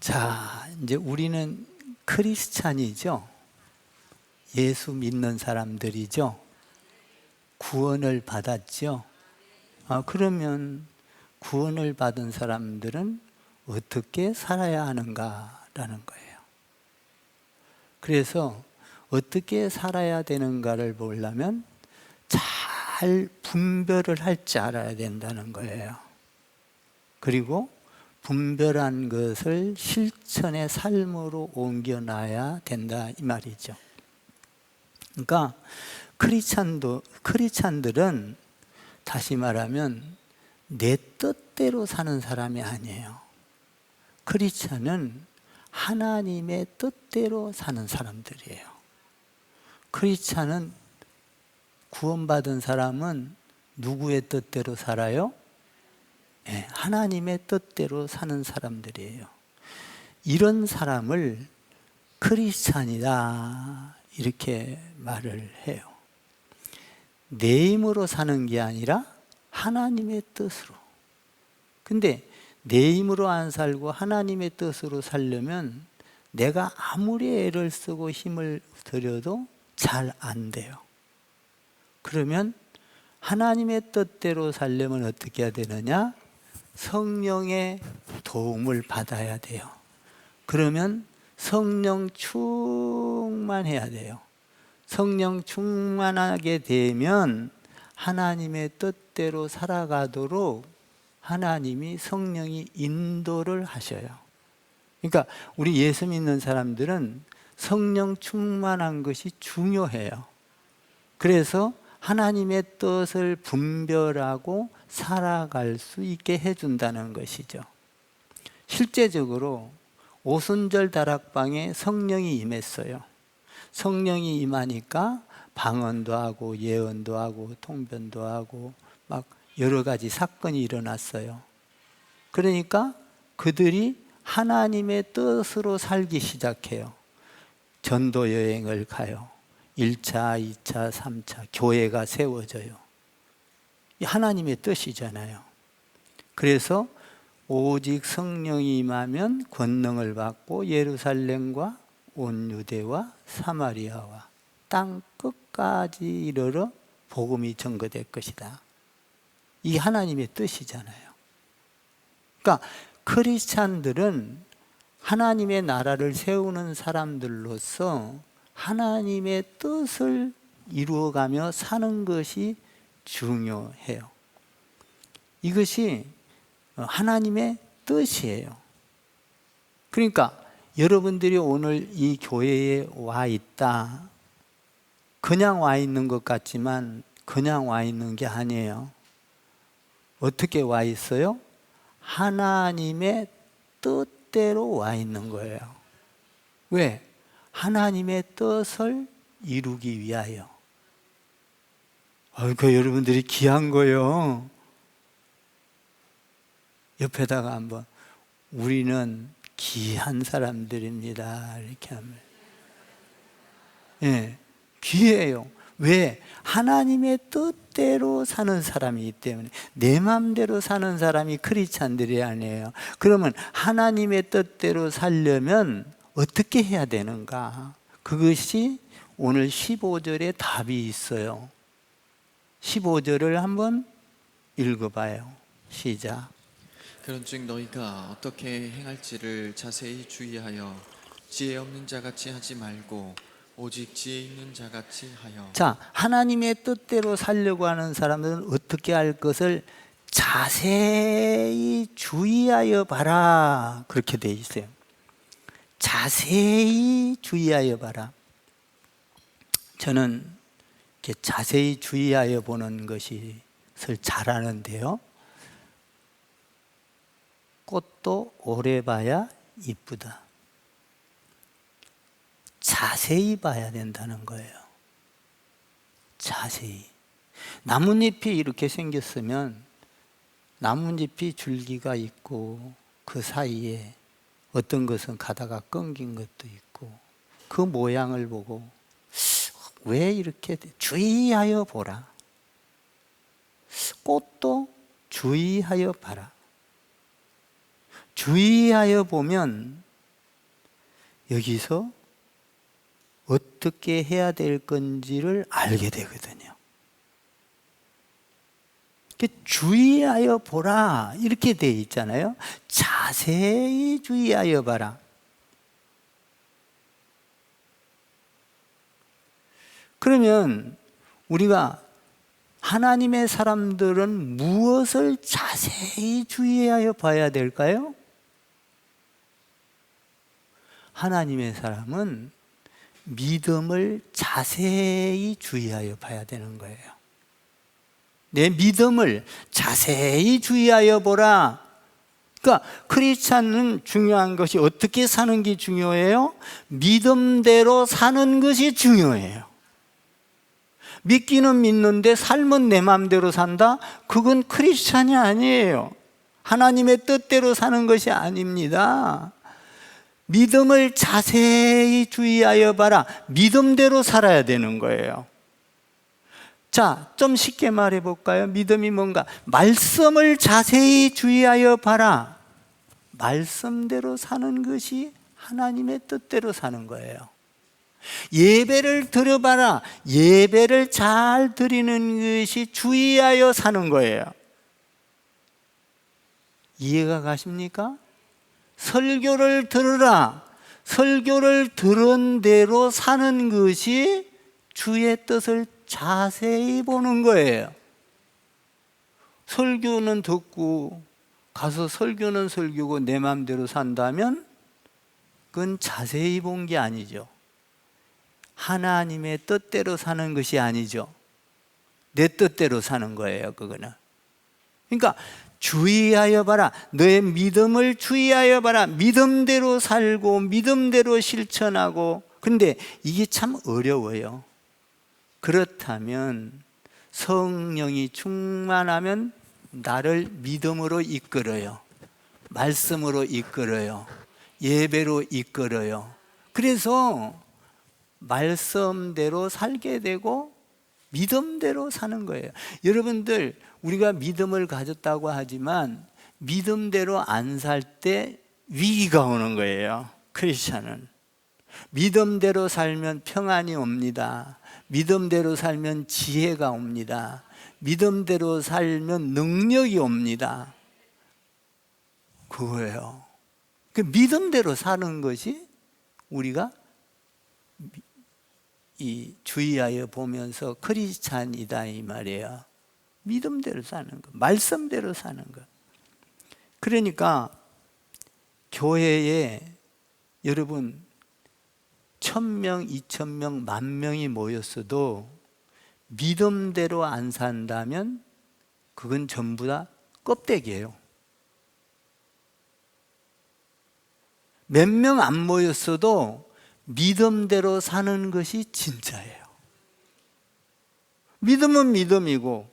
자, 이제 우리는 크리스찬이죠. 예수 믿는 사람들이죠. 구원을 받았죠. 그러면 구원을 받은 사람들은 어떻게 살아야 하는가라는 거예요. 그래서 어떻게 살아야 되는가를 보려면 잘 분별을 할 줄 알아야 된다는 거예요. 그리고 분별한 것을 실천의 삶으로 옮겨놔야 된다 이 말이죠. 그러니까 크리스찬들은 다시 말하면 내 뜻대로 사는 사람이 아니에요. 크리스찬은 하나님의 뜻대로 사는 사람들이에요. 크리스찬은 구원받은 사람은 누구의 뜻대로 살아요? 네, 하나님의 뜻대로 사는 사람들이에요. 이런 사람을 크리스찬이다 이렇게 말을 해요. 내 힘으로 사는 게 아니라 하나님의 뜻으로. 근데 내 힘으로 안 살고 하나님의 뜻으로 살려면 내가 아무리 애를 쓰고 힘을 들여도 잘 안 돼요. 그러면 하나님의 뜻대로 살려면 어떻게 해야 되느냐? 성령의 도움을 받아야 돼요. 그러면 성령 충만해야 돼요. 성령 충만하게 되면 하나님의 뜻대로 살아가도록 하나님이 성령이 인도를 하셔요. 그러니까 우리 예수 믿는 사람들은 성령 충만한 것이 중요해요. 그래서 하나님의 뜻을 분별하고 살아갈 수 있게 해준다는 것이죠. 실제적으로 오순절 다락방에 성령이 임했어요. 성령이 임하니까 방언도 하고 예언도 하고 통변도 하고 막 여러 가지 사건이 일어났어요. 그러니까 그들이 하나님의 뜻으로 살기 시작해요. 전도 여행을 가요. 1차, 2차, 3차 교회가 세워져요. 하나님의 뜻이잖아요. 그래서 오직 성령이 임하면 권능을 받고 예루살렘과 온 유대와 사마리아와 땅 끝까지 이르러 복음이 전거될 것이다. 이 하나님의 뜻이잖아요. 그러니까 크리스찬들은 하나님의 나라를 세우는 사람들로서 하나님의 뜻을 이루어가며 사는 것이 중요해요. 이것이 하나님의 뜻이에요. 그러니까 여러분들이 오늘 이 교회에 와 있다. 그냥 와 있는 것 같지만 그냥 와 있는 게 아니에요. 어떻게 와 있어요? 하나님의 뜻대로 와 있는 거예요. 왜? 하나님의 뜻을 이루기 위하여. 그 여러분들이 귀한 거예요. 옆에다가 한번 우리는 귀한 사람들입니다 이렇게 하면, 예, 귀해요. 왜? 하나님의 뜻대로 사는 사람이기 때문에. 내 마음대로 사는 사람이 크리스찬들이 아니에요. 그러면 하나님의 뜻대로 살려면 어떻게 해야 되는가? 그것이 오늘 15절에 답이 있어요. 15절을 한번 읽어봐요. 시작. 그런즉 너희가 어떻게 행할지를 자세히 주의하여 지혜 없는 자같이 하지 말고 오직 지혜 있는 자같이 하여. 자, 하나님의 뜻대로 살려고 하는 사람들은 어떻게 할 것을 자세히 주의하여 봐라 그렇게 돼 있어요. 자세히 주의하여 봐라. 저는 이렇게 자세히 주의하여 보는 것을 잘하는데요. 꽃도 오래 봐야 이쁘다. 자세히 봐야 된다는 거예요. 자세히. 나뭇잎이 이렇게 생겼으면 나뭇잎이 줄기가 있고 그 사이에 어떤 것은 가다가 끊긴 것도 있고 그 모양을 보고 왜 이렇게 주의하여 보라. 꽃도 주의하여 봐라. 주의하여 보면 여기서 어떻게 해야 될 건지를 알게 되거든요. 주의하여 보라 이렇게 돼 있잖아요. 자세히 주의하여 봐라. 그러면 우리가 하나님의 사람들은 무엇을 자세히 주의하여 봐야 될까요? 하나님의 사람은 믿음을 자세히 주의하여 봐야 되는 거예요. 내 믿음을 자세히 주의하여 보라. 그러니까 크리스찬은 중요한 것이 어떻게 사는 게 중요해요? 믿음대로 사는 것이 중요해요. 믿기는 믿는데 삶은 내 마음대로 산다? 그건 크리스찬이 아니에요. 하나님의 뜻대로 사는 것이 아닙니다. 믿음을 자세히 주의하여 봐라. 믿음대로 살아야 되는 거예요. 자, 좀 쉽게 말해 볼까요? 믿음이 뭔가? 말씀을 자세히 주의하여 봐라. 말씀대로 사는 것이 하나님의 뜻대로 사는 거예요. 예배를 드려봐라. 예배를 잘 드리는 것이 주의하여 사는 거예요. 이해가 가십니까? 설교를 들으라. 설교를 들은 대로 사는 것이 주의 뜻을 자세히 보는 거예요. 설교는 듣고 가서 설교는 설교고 내 마음대로 산다면 그건 자세히 본 게 아니죠. 하나님의 뜻대로 사는 것이 아니죠. 내 뜻대로 사는 거예요, 그거는. 그러니까 주의하여 봐라. 너의 믿음을 주의하여 봐라. 믿음대로 살고 믿음대로 실천하고. 근데 이게 참 어려워요. 그렇다면 성령이 충만하면 나를 믿음으로 이끌어요. 말씀으로 이끌어요. 예배로 이끌어요. 그래서 말씀대로 살게 되고 믿음대로 사는 거예요. 여러분들, 우리가 믿음을 가졌다고 하지만 믿음대로 안 살 때 위기가 오는 거예요. 크리스찬은 믿음대로 살면 평안이 옵니다. 믿음대로 살면 지혜가 옵니다. 믿음대로 살면 능력이 옵니다. 그거예요. 그 믿음대로 사는 것이 우리가 이 주의하여 보면서 크리스찬이다 이 말이에요. 믿음대로 사는 것, 말씀대로 사는 것. 그러니까 교회에 여러분 1000명, 2000명, 10,000명이 모였어도 믿음대로 안 산다면 그건 전부 다 껍데기예요. 몇 명 안 모였어도 믿음대로 사는 것이 진짜예요. 믿음은 믿음이고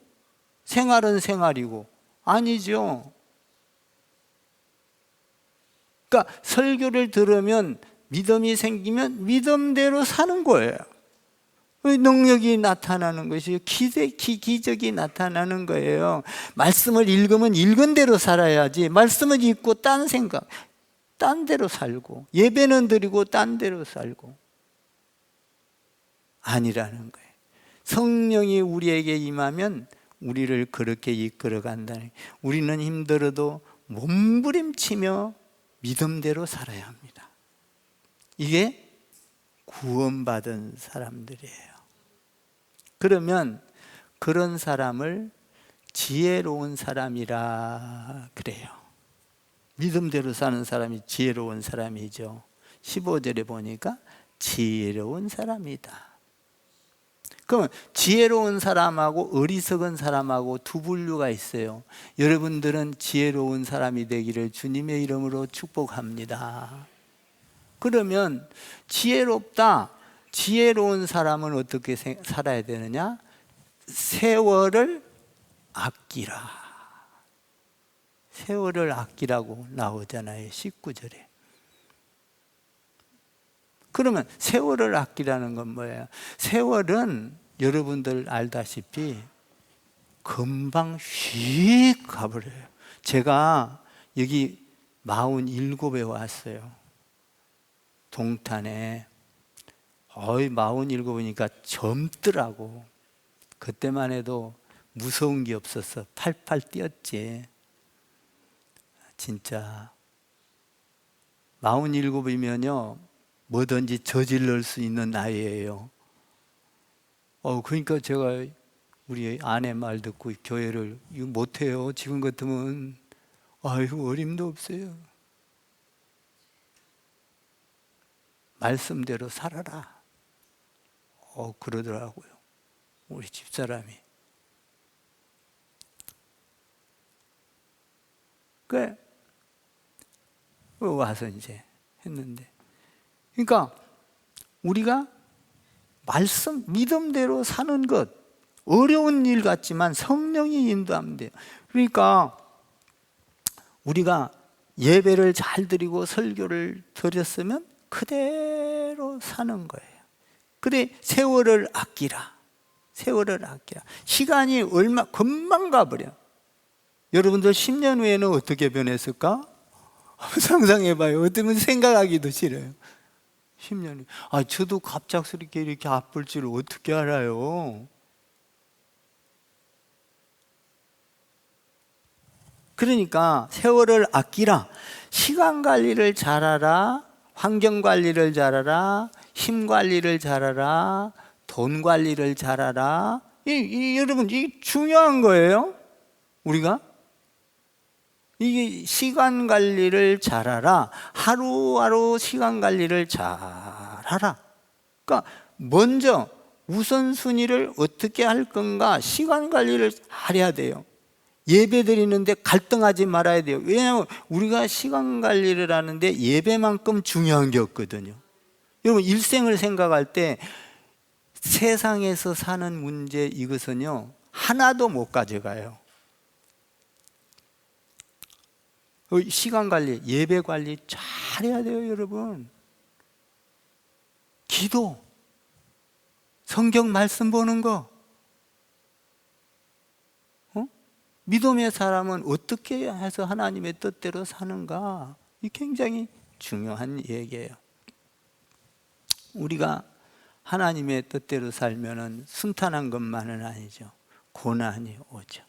생활은 생활이고 아니죠. 그러니까 설교를 들으면 믿음이 생기면 믿음대로 사는 거예요. 능력이 나타나는 것이요, 기적이 나타나는 거예요. 말씀을 읽으면 읽은 대로 살아야지. 말씀을 읽고 딴 생각, 딴 데로 살고, 예배는 드리고 딴 데로 살고 아니라는 거예요. 성령이 우리에게 임하면 우리를 그렇게 이끌어 간다는, 우리는 힘들어도 몸부림치며 믿음대로 살아야 합니다. 이게 구원받은 사람들이에요. 그러면 그런 사람을 지혜로운 사람이라 그래요. 믿음대로 사는 사람이 지혜로운 사람이죠. 15절에 보니까 지혜로운 사람이다. 그럼 지혜로운 사람하고 어리석은 사람하고 두 분류가 있어요. 여러분들은 지혜로운 사람이 되기를 주님의 이름으로 축복합니다. 그러면 지혜롭다, 지혜로운 사람은 어떻게 살아야 되느냐? 세월을 아끼라. 세월을 아끼라고 나오잖아요, 19절에. 그러면 세월을 아끼라는 건 뭐예요? 세월은 여러분들 알다시피 금방 휙 가버려요. 제가 여기 47에 왔어요. 동탄에 47이니까 젊더라고. 그때만 해도 무서운 게 없었어. 팔팔 뛰었지. 진짜 47이면요 뭐든지 저질러 수 있는 나이예요. 그러니까 제가 우리 아내 말 듣고 교회를 이거 못해요. 지금 같으면 아이고 어림도 없어요. 말씀대로 살아라. 그러더라고요. 우리 집사람이. 그래 와서 이제 했는데, 그러니까 우리가 말씀 믿음대로 사는 것 어려운 일 같지만 성령이 인도하면 돼요. 그러니까 우리가 예배를 잘 드리고 설교를 드렸으면 그대로 사는 거예요. 그래 세월을 아끼라. 세월을 아끼라. 시간이 얼마 금방 가버려. 여러분들 10년 후에는 어떻게 변했을까? 상상해봐요. 어쩌면 생각하기도 싫어요. 10년 후. 저도 갑작스럽게 이렇게 아플 줄 어떻게 알아요? 그러니까 세월을 아끼라. 시간 관리를 잘하라. 환경 관리를 잘하라. 힘 관리를 잘하라. 돈 관리를 잘하라. 여러분, 이게 중요한 거예요. 우리가 이게 시간 관리를 잘하라. 하루하루 시간 관리를 잘하라. 그러니까 먼저 우선순위를 어떻게 할 건가 시간 관리를 잘해야 돼요. 예배 드리는데 갈등하지 말아야 돼요. 왜냐하면 우리가 시간 관리를 하는데 예배만큼 중요한 게 없거든요. 여러분 일생을 생각할 때 세상에서 사는 문제 이것은요 하나도 못 가져가요. 시간 관리, 예배 관리 잘해야 돼요, 여러분. 기도, 성경 말씀 보는 거. 믿음의 사람은 어떻게 해서 하나님의 뜻대로 사는가? 이 굉장히 중요한 얘기예요. 우리가 하나님의 뜻대로 살면은 순탄한 것만은 아니죠. 고난이 오죠.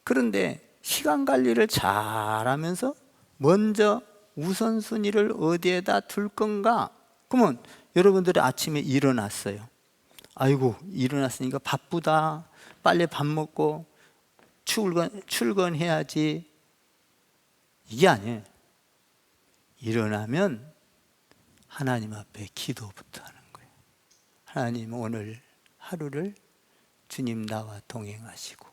그런데 시간 관리를 잘하면서 먼저 우선순위를 어디에다 둘 건가? 그러면 여러분들이 아침에 일어났어요. 아이고 일어났으니까 바쁘다. 빨리 밥 먹고 출근해야지. 이게 아니에요. 일어나면 하나님 앞에 기도부터 하는 거예요. 하나님 오늘 하루를 주님 나와 동행하시고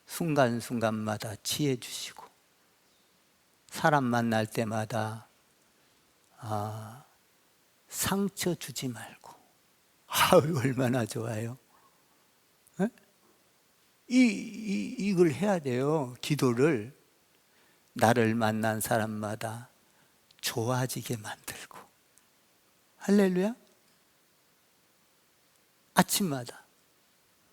순간순간마다 지혜 주시고 사람 만날 때마다 상처 주지 말고. 얼마나 좋아요. 에? 이걸 해야 돼요. 기도를 나를 만난 사람마다 좋아지게 만들고. 할렐루야. 아침마다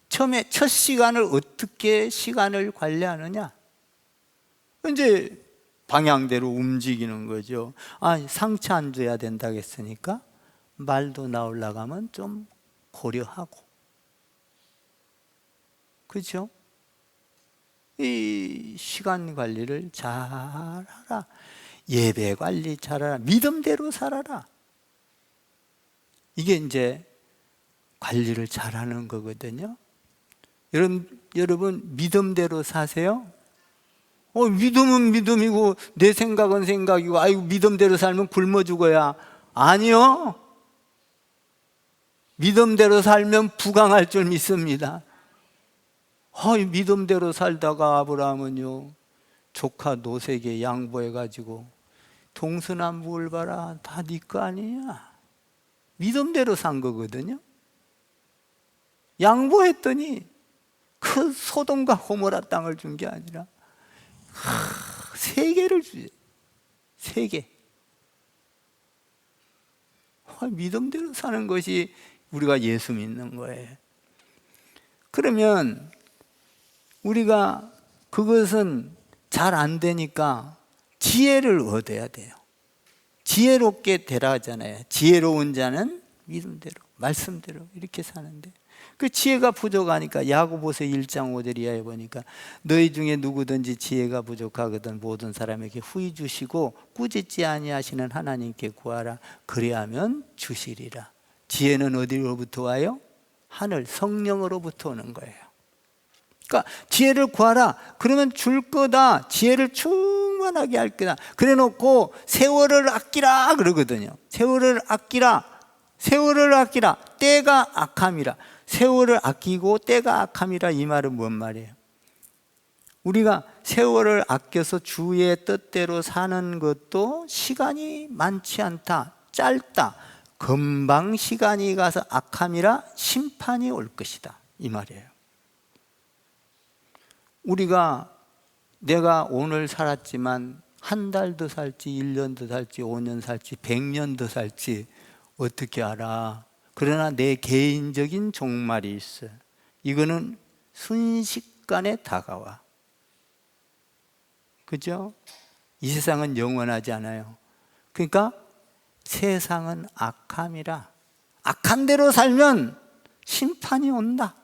처음에 첫 시간을 어떻게 시간을 관리하느냐? 이제 방향대로 움직이는 거죠. 상처 안 줘야 된다고 했으니까 말도 나오려고 하면 좀 고려하고. 그렇죠? 이 시간 관리를 잘하라. 예배 관리 잘하라. 믿음대로 살아라. 이게 이제 관리를 잘하는 거거든요. 여러분 믿음대로 사세요? 믿음은 믿음이고 내 생각은 생각이고 아이고 믿음대로 살면 굶어 죽어야. 아니요. 믿음대로 살면 부강할 줄 믿습니다. 믿음대로 살다가 아브라함은요 조카 노색에 양보해가지고 동서남북을 봐라 다 네 거 아니냐. 믿음대로 산 거거든요. 양보했더니 그 소돔과 고모라 땅을 준 게 아니라 3개를 주지. 3개. 믿음대로 사는 것이 우리가 예수 믿는 거예요. 그러면 우리가 그것은 잘 안 되니까 지혜를 얻어야 돼요. 지혜롭게 되라 하잖아요. 지혜로운 자는 믿음대로, 말씀대로 이렇게 사는데, 그 지혜가 부족하니까 야고보서 1장 5절 이하에 보니까 너희 중에 누구든지 지혜가 부족하거든 모든 사람에게 후히 주시고 꾸짖지 아니하시는 하나님께 구하라. 그리하면 주시리라. 지혜는 어디로부터 와요? 하늘 성령으로부터 오는 거예요. 그러니까 지혜를 구하라. 그러면 줄 거다. 지혜를 충만하게 할 거다. 그래 놓고 세월을 아끼라 그러거든요. 세월을 아끼라. 세월을 아끼라. 때가 악함이라. 세월을 아끼고 때가 악함이라. 이 말은 뭔 말이에요? 우리가 세월을 아껴서 주의 뜻대로 사는 것도 시간이 많지 않다, 짧다, 금방 시간이 가서 악함이라 심판이 올 것이다, 이 말이에요. 우리가 내가 오늘 살았지만 한 달 더 살지, 1년 더 살지, 5년 살지, 100년 더 살지 어떻게 알아? 그러나 내 개인적인 종말이 있어. 이거는 순식간에 다가와. 그죠? 이 세상은 영원하지 않아요. 그러니까 세상은 악함이라. 악한 대로 살면 심판이 온다.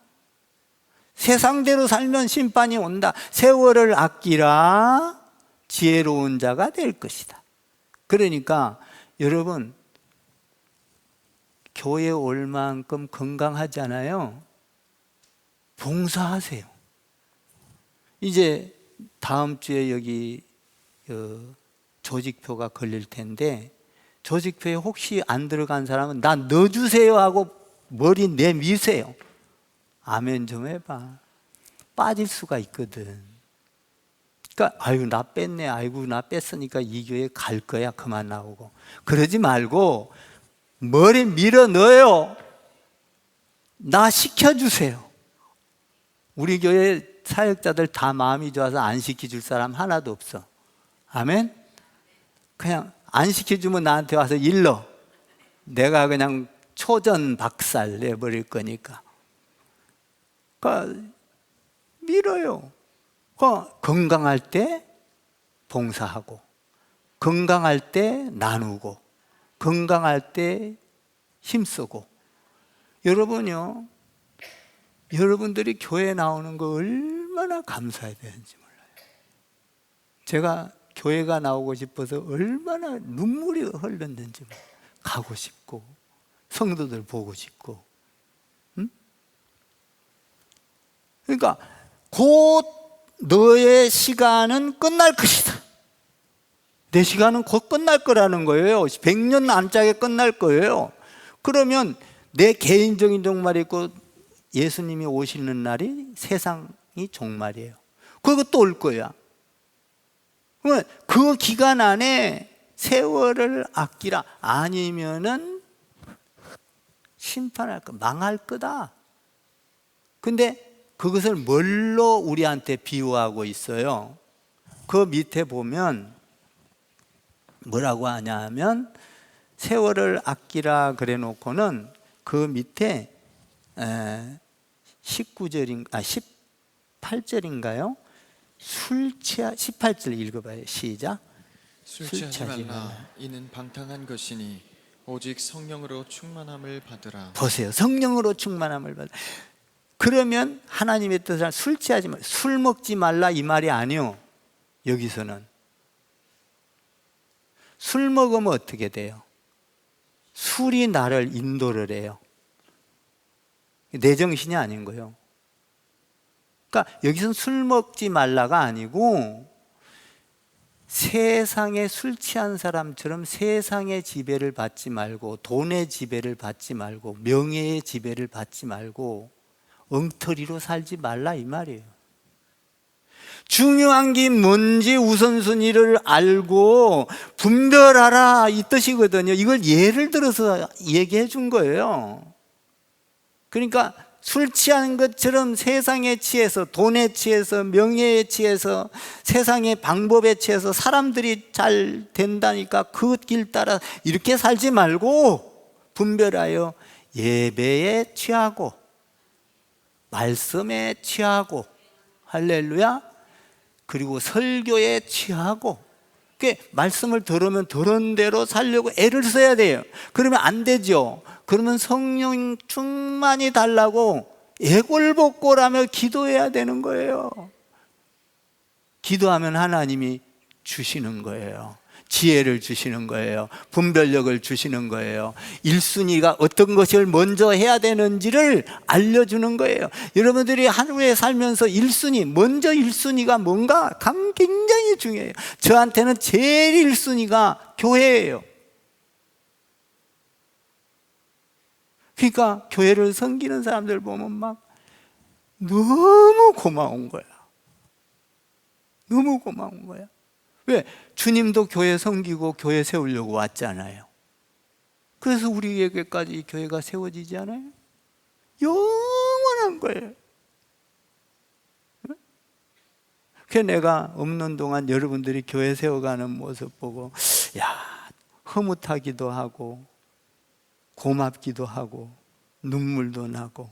세상대로 살면 심판이 온다. 세월을 아끼라. 지혜로운 자가 될 것이다. 그러니까 여러분, 교회 올 만큼 건강하잖아요. 봉사하세요. 이제 다음 주에 여기 조직표가 걸릴 텐데, 조직표에 혹시 안 들어간 사람은 나 넣어주세요 하고 머리 내미세요. 아멘 좀 해봐. 빠질 수가 있거든. 그러니까 아이고 나 뺐네, 아이고 나 뺐으니까 이 교회 갈 거야, 그만 나오고. 그러지 말고 머리 밀어 넣어요. 나 시켜주세요. 우리 교회 사역자들 다 마음이 좋아서 안 시켜줄 사람 하나도 없어. 아멘? 그냥 안 시켜주면 나한테 와서 일러. 내가 그냥 초전 박살 내버릴 거니까. 그러니까 밀어요. 그러니까 건강할 때 봉사하고, 건강할 때 나누고, 건강할 때 힘쓰고. 여러분요, 여러분들이 교회 나오는 거 얼마나 감사해야 되는지 몰라요. 제가 교회가 나오고 싶어서 얼마나 눈물이 흘렀는지 몰라요. 가고 싶고, 성도들 보고 싶고. 응? 그러니까 곧 너의 시간은 끝날 것이다. 내 시간은 곧 끝날 거라는 거예요. 100년 안짝에 끝날 거예요. 그러면 내 개인적인 종말이 있고 예수님이 오시는 날이 세상이 종말이에요. 그것도 올 거야. 그러면 그 기간 안에 세월을 아끼라. 아니면은 심판할 거, 망할 거다. 근데 그것을 뭘로 우리한테 비유하고 있어요? 그 밑에 보면 뭐라고 하냐면, 세월을 아끼라 그래 놓고는 그 밑에 18절인가요? 18절 읽어봐요. 시작. 술 취하지 말라. 이는 방탕한 것이니 오직 성령으로 충만함을 받으라. 보세요. 성령으로 충만함을 받으라. 그러면 하나님의 뜻을 술 취하지 말라, 술 먹지 말라 이 말이 아니요. 여기서는 술 먹으면 어떻게 돼요? 술이 나를 인도를 해요. 내 정신이 아닌 거예요. 그러니까 여기서는 술 먹지 말라가 아니고, 세상에 술 취한 사람처럼 세상의 지배를 받지 말고, 돈의 지배를 받지 말고, 명예의 지배를 받지 말고 엉터리로 살지 말라 이 말이에요. 중요한 게 뭔지 우선순위를 알고 분별하라 이 뜻이거든요. 이걸 예를 들어서 얘기해 준 거예요. 그러니까 술 취하는 것처럼 세상에 취해서, 돈에 취해서, 명예에 취해서, 세상의 방법에 취해서 사람들이 잘 된다니까 그 길 따라 이렇게 살지 말고 분별하여 예배에 취하고 말씀에 취하고, 할렐루야, 그리고 설교에 취하고. 말씀을 들으면 들은 대로 살려고 애를 써야 돼요. 그러면 안 되죠. 그러면 성령 충만이 달라고 애골복골하며 기도해야 되는 거예요. 기도하면 하나님이 주시는 거예요. 지혜를 주시는 거예요. 분별력을 주시는 거예요. 1순위가 어떤 것을 먼저 해야 되는지를 알려주는 거예요. 여러분들이 하루에 살면서 1순위, 먼저 1순위가 뭔가 굉장히 중요해요. 저한테는 제일 1순위가 교회예요. 그러니까 교회를 섬기는 사람들 보면 막 너무 고마운 거야. 너무 고마운 거야. 왜? 주님도 교회 섬기고 교회 세우려고 왔잖아요. 그래서 우리에게까지 교회가 세워지지 않아요? 영원한 거예요. 그래서 내가 없는 동안 여러분들이 교회 세워가는 모습 보고 흐뭇하기도 하고 고맙기도 하고 눈물도 나고.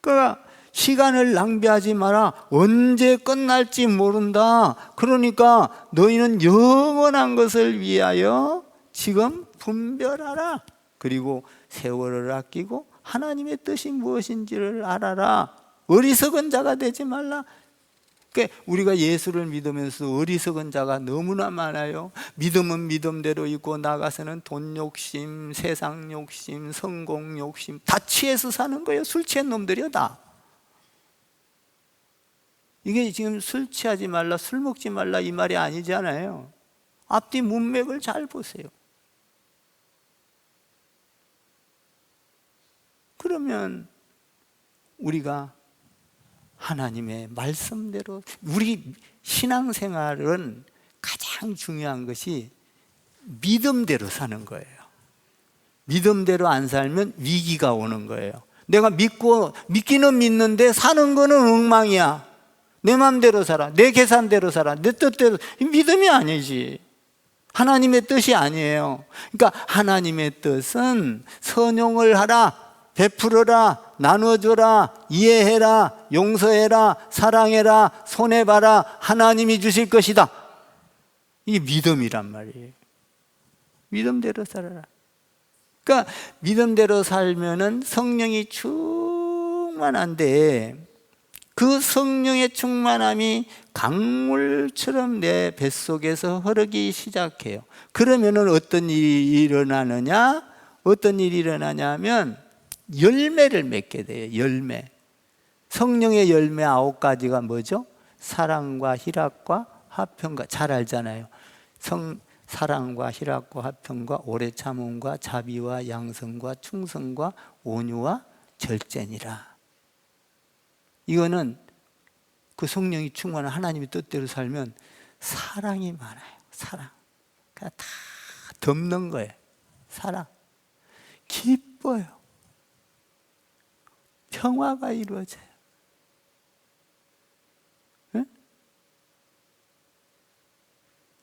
그러니까 시간을 낭비하지 마라. 언제 끝날지 모른다. 그러니까 너희는 영원한 것을 위하여 지금 분별하라. 그리고 세월을 아끼고 하나님의 뜻이 무엇인지를 알아라. 어리석은 자가 되지 말라. 그러니까 우리가 예수를 믿으면서 어리석은 자가 너무나 많아요. 믿음은 믿음대로 있고 나가서는 돈 욕심, 세상 욕심, 성공 욕심 다 취해서 사는 거예요. 술 취한 놈들이요 다. 이게 지금 술 취하지 말라, 술 먹지 말라 이 말이 아니잖아요. 앞뒤 문맥을 잘 보세요. 그러면 우리가 하나님의 말씀대로, 우리 신앙생활은 가장 중요한 것이 믿음대로 사는 거예요. 믿음대로 안 살면 위기가 오는 거예요. 내가 믿기는 믿는데 사는 거는 엉망이야. 내 마음대로 살아, 내 계산대로 살아, 내 뜻대로. 믿음이 아니지. 하나님의 뜻이 아니에요. 그러니까 하나님의 뜻은 선용을 하라, 베풀어라, 나눠줘라, 이해해라, 용서해라, 사랑해라, 손해봐라, 하나님이 주실 것이다. 이게 믿음이란 말이에요. 믿음대로 살아라. 그러니까 믿음대로 살면은 성령이 충만한데 그 성령의 충만함이 강물처럼 내 뱃속에서 흐르기 시작해요. 그러면은 어떤 일이 일어나느냐? 어떤 일이 일어나냐면 열매를 맺게 돼요. 열매. 성령의 열매 9가지가 뭐죠? 사랑과 희락과 화평과, 잘 알잖아요. 사랑과 희락과 화평과 오래 참음과 자비와 양성과 충성과 온유와 절제니라. 이거는 그 성령이 충만한 하나님의 뜻대로 살면 사랑이 많아요. 사랑. 그냥 다 덮는 거예요. 사랑. 기뻐요. 평화가 이루어져요. 네?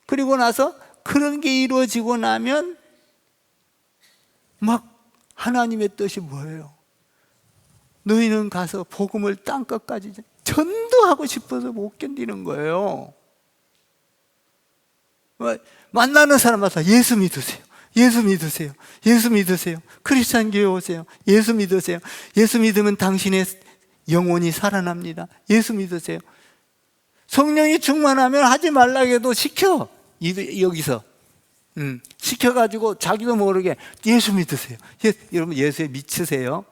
그리고 나서 그런 게 이루어지고 나면 막 하나님의 뜻이 뭐예요? 너희는 가서 복음을 땅끝까지 전도하고 싶어서 못 견디는 거예요. 만나는 사람마다 예수 믿으세요. 예수 믿으세요. 예수 믿으세요. 크리스찬 교회 오세요. 예수 믿으세요. 예수 믿으면 당신의 영혼이 살아납니다. 예수 믿으세요. 성령이 충만하면 하지 말라고 해도 시켜. 여기서 시켜가지고 자기도 모르게 예수 믿으세요. 여러분 예수에 미치세요.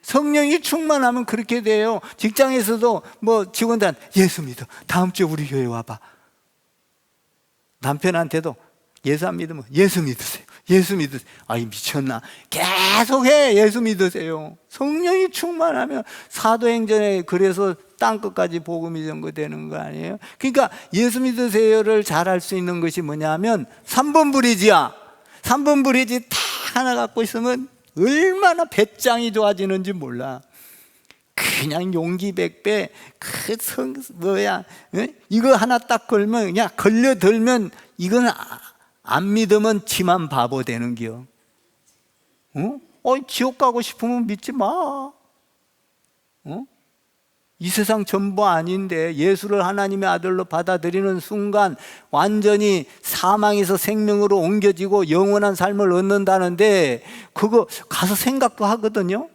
성령이 충만하면 그렇게 돼요. 직장에서도 뭐 직원들 예수 믿어. 다음 주에 우리 교회 와봐. 남편한테도 예수 안 믿으면 예수 믿으세요. 예수 믿으세요. 아이 미쳤나? 계속해. 예수 믿으세요. 성령이 충만하면 사도행전에 그래서 땅끝까지 복음이 전거되는 거 아니에요? 그러니까 예수 믿으세요를 잘할 수 있는 것이 뭐냐면 3번 브리지야. 3번 브리지 다 하나 갖고 있으면 얼마나 배짱이 좋아지는지 몰라. 그냥 용기 100배 이거 하나 딱 걸면 그냥 걸려들면 이건 안 믿으면 지만 바보 되는겨. 지옥 가고 싶으면 믿지 마. 이 세상 전부 아닌데 예수를 하나님의 아들로 받아들이는 순간 완전히 사망에서 생명으로 옮겨지고 영원한 삶을 얻는다는데 그거 가서 생각도 하거든요.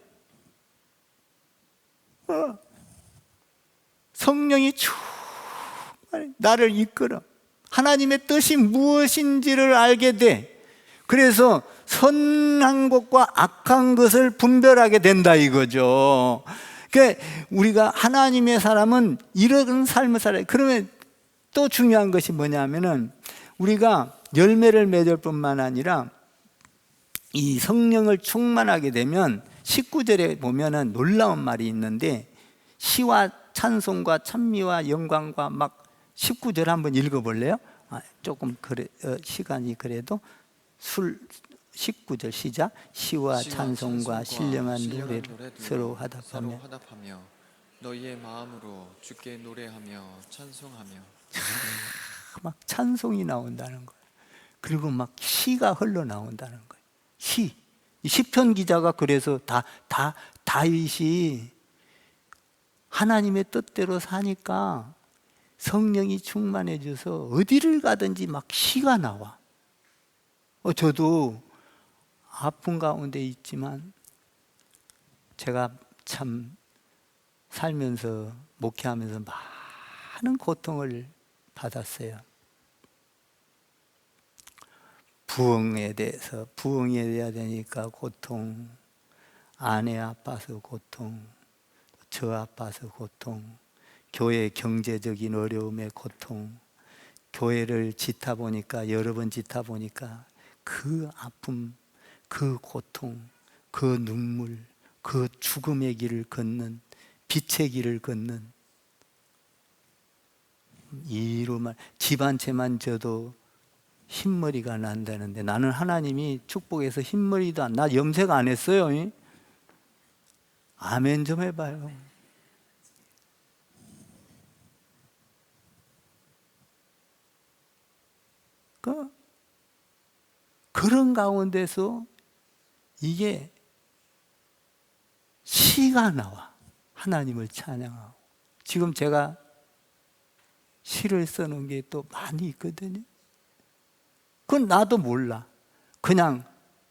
성령이 충만히 나를 이끌어 하나님의 뜻이 무엇인지를 알게 돼. 그래서 선한 것과 악한 것을 분별하게 된다 이거죠. 그러니까 우리가 하나님의 사람은 이런 삶을 살아요. 그러면 또 중요한 것이 뭐냐면은 우리가 열매를 맺을 뿐만 아니라 이 성령을 충만하게 되면 19절에 보면은 놀라운 말이 있는데 시와 찬송과 찬미와 영광과 막 19절 한번 읽어볼래요? 조금 그래, 시간이 그래도 19절 시작. 시와 찬송과 신령한 노래를 서로 화답하며 너희의 마음으로 주께 노래하며 찬송하며. 막 찬송이 나온다는 거예요. 그리고 막 시가 흘러나온다는 거예요. 시. 시편 기자가 그래서 다윗이 하나님의 뜻대로 사니까 성령이 충만해져서 어디를 가든지 막 시가 나와. 저도 아픈 가운데 있지만 제가 참 살면서 목회하면서 많은 고통을 받았어요. 부흥에 대해서 부흥해야 되니까 고통, 아내 아파서 고통, 저 아파서 고통, 교회 경제적인 어려움의 고통, 교회를 짓다 보니까 여러 번 짓다 보니까 그 아픔, 그 고통, 그 눈물, 그 죽음의 길을 걷는, 빛의 길을 걷는 이로만 집 한 채만 져도 흰머리가 난다는데 나는 하나님이 축복해서 흰머리도 나 염색 안 했어요. 아멘 좀 해봐요. 그런 가운데서 이게 시가 나와. 하나님을 찬양하고. 지금 제가 시를 써놓은 게 또 많이 있거든요. 그건 나도 몰라. 그냥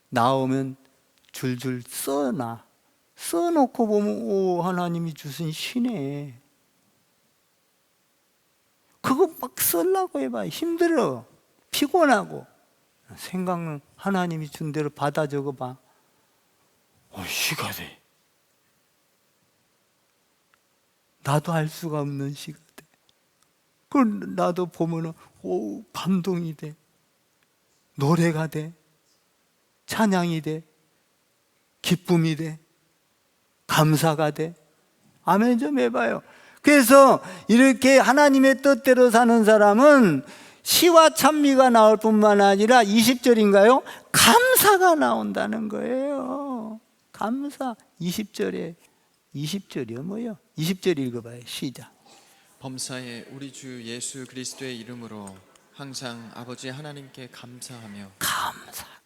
나오면 줄줄 써놔. 써놓고 보면 오, 하나님이 주신 시네. 그거 막 쓰려고 해봐. 힘들어. 피곤하고. 생각은 하나님이 준 대로 받아 적어봐. 시가 돼. 나도 알 수가 없는 시가 돼. 그걸 나도 보면은 오, 감동이 돼. 노래가 돼. 찬양이 돼. 기쁨이 돼. 감사가 돼. 아멘 좀 해봐요. 그래서 이렇게 하나님의 뜻대로 사는 사람은 시와 찬미가 나올 뿐만 아니라 20절인가요? 감사가 나온다는 거예요. 감사. 20절이요 뭐요? 20절 읽어봐요. 시작. 범사에 우리 주 예수 그리스도의 이름으로 항상 아버지 하나님께 감사하며.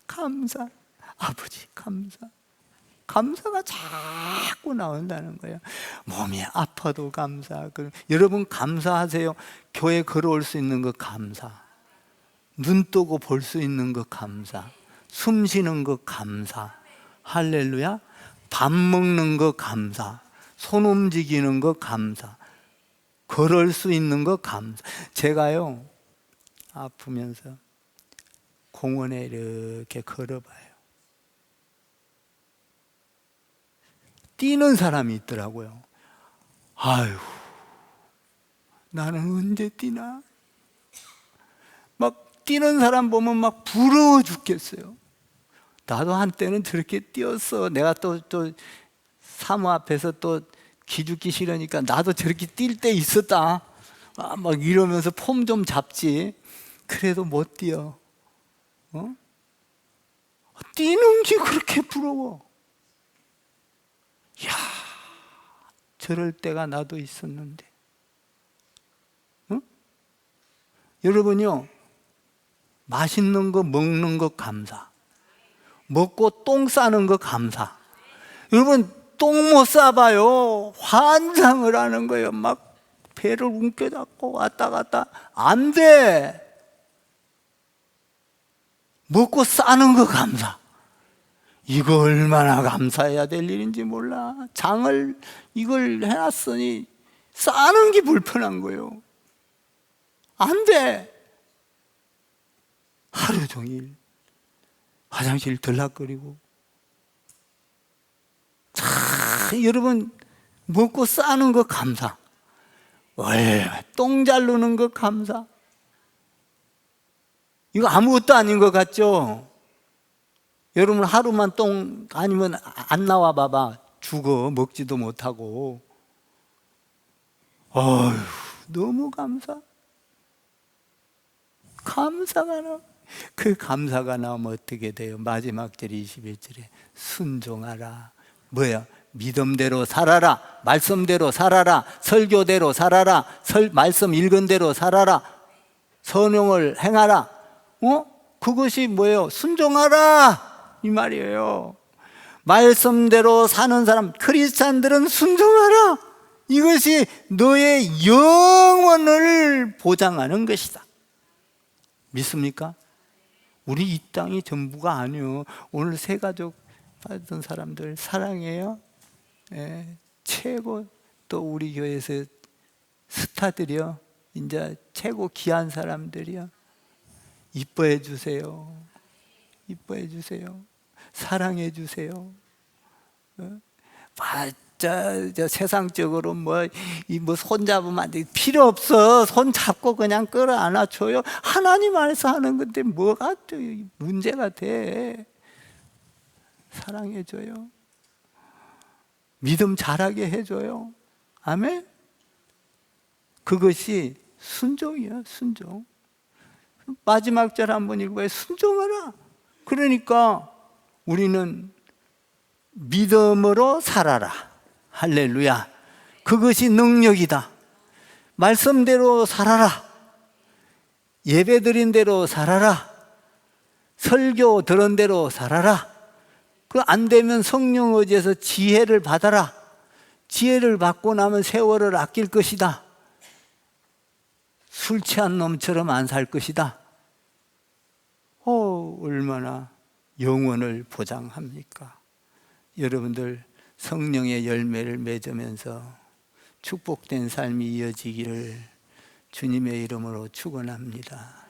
감사. 아버지 감사. 감사가 자꾸 나온다는 거예요. 몸이 아파도 감사. 여러분 감사하세요. 교회 걸어올 수 있는 것 감사. 눈 뜨고 볼 수 있는 것 감사. 숨 쉬는 것 감사. 할렐루야. 밥 먹는 것 감사. 손 움직이는 것 감사. 걸을 수 있는 것 감사. 제가요 아프면서 공원에 이렇게 걸어봐요. 뛰는 사람이 있더라고요. 아유, 나는 언제 뛰나? 막 뛰는 사람 보면 막 부러워 죽겠어요. 나도 한때는 저렇게 뛰었어. 내가 또 사무 앞에서 또 기죽기 싫으니까 나도 저렇게 뛸 때 있었다. 막 이러면서 폼 좀 잡지. 그래도 못 뛰어. 뛰는 게 그렇게 부러워. 야, 저럴 때가 나도 있었는데. 여러분요, 맛있는 거 먹는 거 감사. 먹고 똥 싸는 거 감사. 여러분 똥 못 싸봐요. 환장을 하는 거예요. 막 배를 움켜잡고 왔다 갔다. 안 돼. 먹고 싸는 거 감사. 이거 얼마나 감사해야 될 일인지 몰라. 장을 이걸 해놨으니 싸는 게 불편한 거예요. 안 돼. 하루 종일 화장실 들락거리고. 여러분, 먹고 싸는 거 감사. 똥 잘 누는 거 감사. 이거 아무것도 아닌 것 같죠? 여러분, 하루만 똥 아니면 안 나와 봐봐. 죽어. 먹지도 못하고. 어휴, 너무 감사. 감사가 나. 그 감사가 나오면 어떻게 돼요? 마지막 절 21절에 순종하라. 뭐야? 믿음대로 살아라. 말씀대로 살아라. 설교대로 살아라. 말씀 읽은 대로 살아라. 선용을 행하라. 그것이 뭐예요? 순종하라 이 말이에요. 말씀대로 사는 사람, 크리스찬들은 순종하라. 이것이 너의 영혼을 보장하는 것이다. 믿습니까? 우리 이 땅이 전부가 아니요. 오늘 새 가족 받은 사람들 사랑해요. 최고. 또 우리 교회에서 스타들이요, 이제 최고 귀한 사람들이요. 이뻐해 주세요. 이뻐해 주세요. 사랑해 주세요. 저 세상적으로 뭐 손 잡으면 안 돼. 필요 없어. 손 잡고 그냥 끌어안아 줘요. 하나님 안에서 하는 건데 뭐가 또 문제가 돼. 사랑해 줘요. 믿음 자라게 해줘요. 아멘. 그것이 순종이야. 순종. 마지막 절 한번 읽어요. 순종하라. 그러니까 우리는 믿음으로 살아라. 할렐루야. 그것이 능력이다. 말씀대로 살아라. 예배 드린 대로 살아라. 설교 들은 대로 살아라. 그 안 되면 성령 의지에서 지혜를 받아라. 지혜를 받고 나면 세월을 아낄 것이다. 술 취한 놈처럼 안 살 것이다. 얼마나 영혼을 보장합니까? 여러분들 성령의 열매를 맺으면서 축복된 삶이 이어지기를 주님의 이름으로 축원합니다.